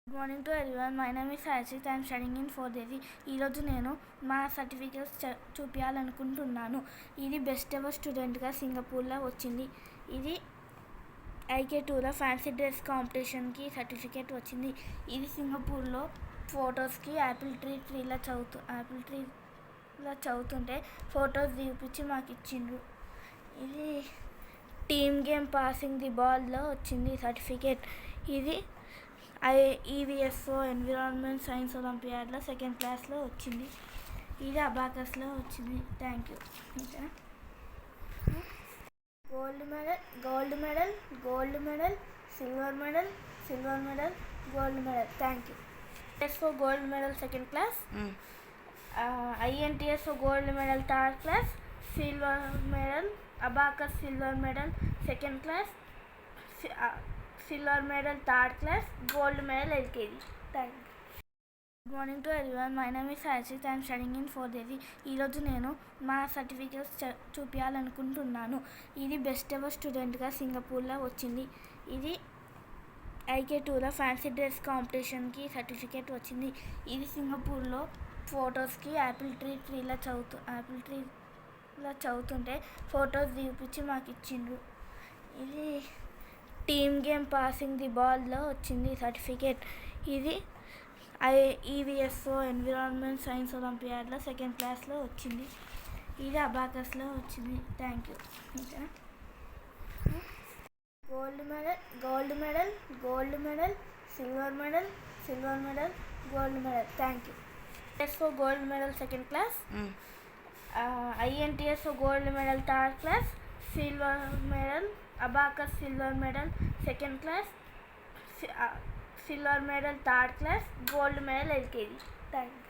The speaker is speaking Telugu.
Good morning to everyone. My name is Harshit. I'm studying in 4th AV. ఈరోజు నేను మా సర్టిఫికేట్స్ చూపించాలనుకుంటున్నాను. ఇది బెస్ట్ ఎవర్ స్టూడెంట్గా సింగపూర్లో వచ్చింది. ఇది IK2లో ఫ్యాన్సీ డ్రెస్ కాంపిటీషన్కి సర్టిఫికేట్ వచ్చింది. ఇది సింగపూర్లో ఫొటోస్కి యాపిల్ ట్రీలో చదువుతుంటే ఫొటోస్ చూపించి మాకు ఇచ్చిండ్రు. ఇది టీమ్ గేమ్ పాసింగ్ ది బాల్లో వచ్చింది సర్టిఫికేట్. ఇది EVSO ఎన్విరాన్మెంట్ సైన్స్ ఒలింపియాడ్లో 2nd క్లాస్లో వచ్చింది. ఇది అబాకస్లో వచ్చింది. Thank you. Gold medal, silver medal, gold medal. Thank you. INTS gold medal 2nd class, INTS gold medal 3rd class, silver medal abacus silver medal 2nd class, silver medal 3rd class, gold medal LKG. Thank you. Good morning to everyone. My name is Harshit. I'm studying in 4th AV. ఈరోజు నేను మా సర్టిఫికేట్స్ చూపించాలనుకుంటున్నాను. ఇది బెస్ట్ ఎవర్ స్టూడెంట్గా సింగపూర్లో వచ్చింది. ఇది IK2లో ఫ్యాన్సీ డ్రెస్ కాంపిటీషన్కి సర్టిఫికేట్ వచ్చింది. ఇది సింగపూర్లో ఫొటోస్కి యాపిల్ ట్రీలో చదువుతుంటే ఫొటోస్ చూపించి మాకు ఇచ్చిండ్రు. ఇది టీమ్ గేమ్ పాసింగ్ ది బాల్లో వచ్చింది సర్టిఫికేట్. ఇది EVSO ఎన్విరాన్మెంట్ సైన్స్ ఒలింపియాడ్లో 2nd క్లాస్లో వచ్చింది. ఇది అబాకస్లో వచ్చింది. Thank you. Gold medal, silver medal, gold medal. Thank you. INTS gold medal 2nd class, INTS gold medal 3rd class, silver medal abacus silver medal 2nd class, silver medal 3rd class, gold medal LKG. Thank you.